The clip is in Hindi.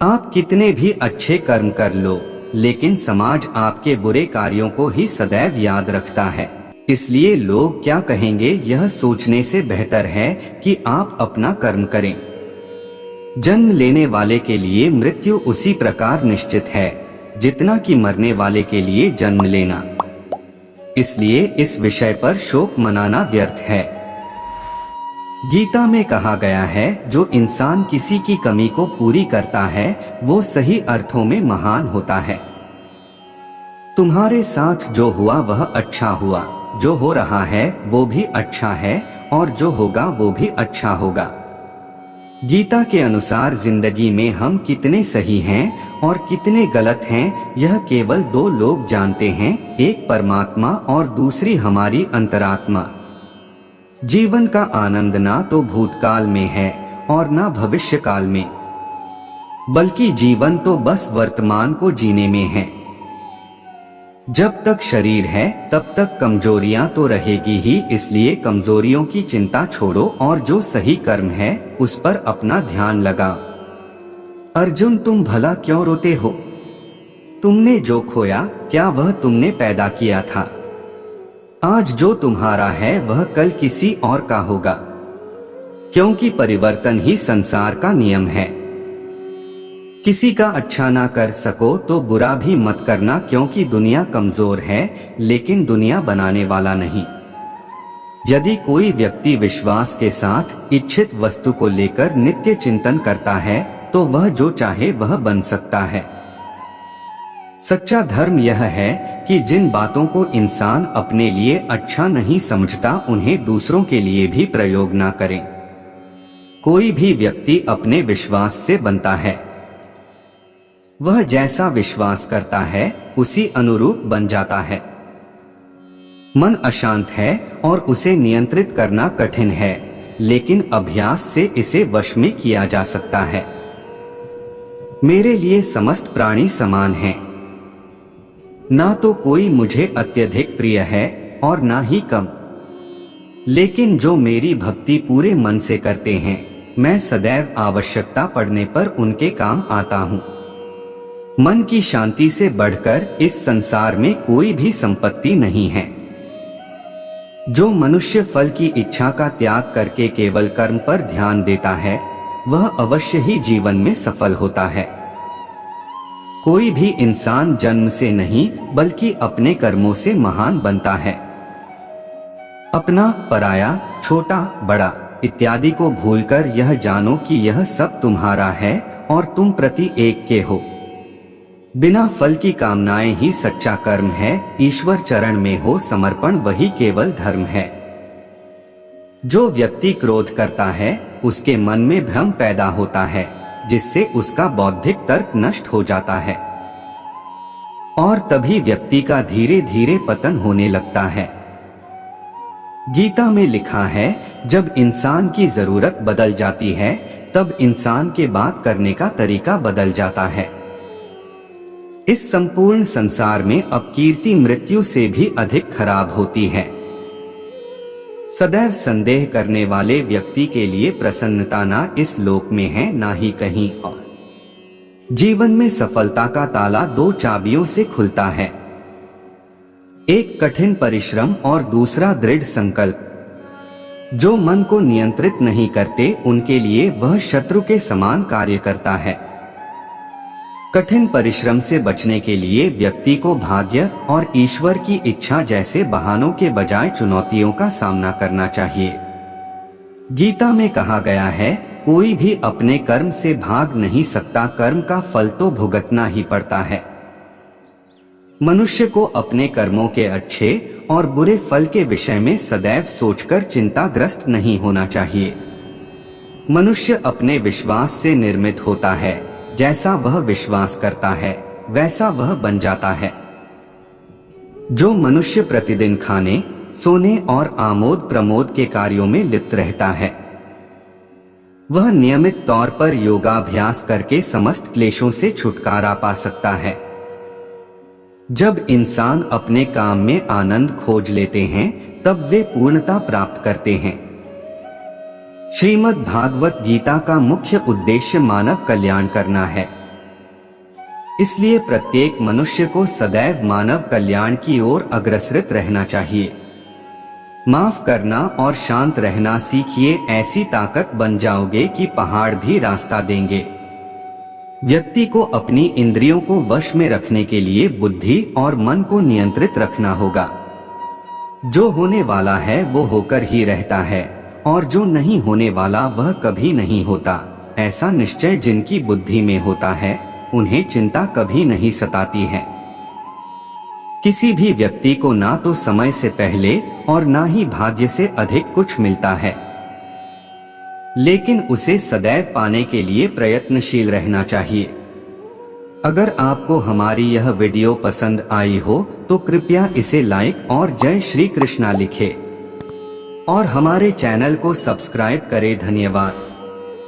आप कितने भी अच्छे कर्म कर लो, लेकिन समाज आपके बुरे कार्यों को ही सदैव याद रखता है। इसलिए लोग क्या कहेंगे यह सोचने से बेहतर है कि आप अपना कर्म करें। जन्म लेने वाले के लिए मृत्यु उसी प्रकार निश्चित है जितना कि मरने वाले के लिए जन्म लेना। इसलिए इस विषय पर शोक मनाना व्यर्थ है। गीता में कहा गया है, जो इंसान किसी की कमी को पूरी करता है वो सही अर्थों में महान होता है। तुम्हारे साथ जो हुआ वह अच्छा हुआ, जो हो रहा है वो भी अच्छा है, और जो होगा वो भी अच्छा होगा। गीता के अनुसार जिंदगी में हम कितने सही हैं और कितने गलत हैं यह केवल दो लोग जानते हैं, एक परमात्मा और दूसरी हमारी अंतरात्मा। जीवन का आनंद ना तो भूतकाल में है और ना भविष्य काल में, बल्कि जीवन तो बस वर्तमान को जीने में है। जब तक शरीर है तब तक कमजोरियां तो रहेगी ही, इसलिए कमजोरियों की चिंता छोड़ो और जो सही कर्म है उस पर अपना ध्यान लगाओ। अर्जुन, तुम भला क्यों रोते हो? तुमने जो खोया क्या वह तुमने पैदा किया था? आज जो तुम्हारा है वह कल किसी और का होगा, क्योंकि परिवर्तन ही संसार का नियम है। किसी का अच्छा ना कर सको तो बुरा भी मत करना, क्योंकि दुनिया कमजोर है लेकिन दुनिया बनाने वाला नहीं। यदि कोई व्यक्ति विश्वास के साथ इच्छित वस्तु को लेकर नित्य चिंतन करता है तो वह जो चाहे वह बन सकता है। सच्चा धर्म यह है कि जिन बातों को इंसान अपने लिए अच्छा नहीं समझता उन्हें दूसरों के लिए भी प्रयोग ना करें। कोई भी व्यक्ति अपने विश्वास से बनता है। वह जैसा विश्वास करता है उसी अनुरूप बन जाता है। मन अशांत है और उसे नियंत्रित करना कठिन है, लेकिन अभ्यास से इसे वश में किया जा सकता है। मेरे लिए समस्त प्राणी समान हैं। ना तो कोई मुझे अत्यधिक प्रिय है और ना ही कम, लेकिन जो मेरी भक्ति पूरे मन से करते हैं मैं सदैव आवश्यकता पड़ने पर उनके काम आता हूँ। मन की शांति से बढ़कर इस संसार में कोई भी संपत्ति नहीं है। जो मनुष्य फल की इच्छा का त्याग करके केवल कर्म पर ध्यान देता है वह अवश्य ही जीवन में सफल होता है। कोई भी इंसान जन्म से नहीं बल्कि अपने कर्मों से महान बनता है। अपना, पराया, छोटा, बड़ा इत्यादि को भूलकर यह जानो कि यह सब तुम्हारा है और तुम प्रति एक के हो। बिना फल की कामनाएं ही सच्चा कर्म है। ईश्वर चरण में हो समर्पण वही केवल धर्म है। जो व्यक्ति क्रोध करता है उसके मन में भ्रम पैदा होता है, जिससे उसका बौद्धिक तर्क नष्ट हो जाता है और तभी व्यक्ति का धीरे धीरे पतन होने लगता है। गीता में लिखा है, जब इंसान की जरूरत बदल जाती है तब इंसान के बात करने का तरीका बदल जाता है। इस संपूर्ण संसार में अपकीर्ति मृत्यु से भी अधिक खराब होती है। सदैव संदेह करने वाले व्यक्ति के लिए प्रसन्नता ना इस लोक में है ना ही कहीं और। जीवन में सफलता का ताला दो चाबियों से खुलता है, एक कठिन परिश्रम और दूसरा दृढ़ संकल्प। जो मन को नियंत्रित नहीं करते उनके लिए वह शत्रु के समान कार्य करता है। कठिन परिश्रम से बचने के लिए व्यक्ति को भाग्य और ईश्वर की इच्छा जैसे बहानों के बजाय चुनौतियों का सामना करना चाहिए। गीता में कहा गया है, कोई भी अपने कर्म से भाग नहीं सकता, कर्म का फल तो भुगतना ही पड़ता है। मनुष्य को अपने कर्मों के अच्छे और बुरे फल के विषय में सदैव सोचकर चिंताग्रस्त नहीं होना चाहिए। मनुष्य अपने विश्वास से निर्मित होता है। जैसा वह विश्वास करता है वैसा वह बन जाता है। जो मनुष्य प्रतिदिन खाने, सोने और आमोद प्रमोद के कार्यों में लिप्त रहता है वह नियमित तौर पर योगाभ्यास करके समस्त क्लेशों से छुटकारा पा सकता है। जब इंसान अपने काम में आनंद खोज लेते हैं तब वे पूर्णता प्राप्त करते हैं। श्रीमद् भागवत गीता का मुख्य उद्देश्य मानव कल्याण करना है। इसलिए प्रत्येक मनुष्य को सदैव मानव कल्याण की ओर अग्रसरित रहना चाहिए। माफ करना और शांत रहना सीखिए, ऐसी ताकत बन जाओगे कि पहाड़ भी रास्ता देंगे। व्यक्ति को अपनी इंद्रियों को वश में रखने के लिए बुद्धि और मन को नियंत्रित रखना होगा। जो होने वाला है वो होकर ही रहता है, और जो नहीं होने वाला वह कभी नहीं होता। ऐसा निश्चय जिनकी बुद्धि में होता है, उन्हें चिंता कभी नहीं सताती है। किसी भी व्यक्ति को ना तो समय से पहले और ना ही भाग्य से अधिक कुछ मिलता है, लेकिन उसे सदैव पाने के लिए प्रयत्नशील रहना चाहिए। अगर आपको हमारी यह वीडियो पसंद आई हो तो कृपया इसे लाइक और जय श्री कृष्णा लिखें और हमारे चैनल को सब्सक्राइब करें। धन्यवाद।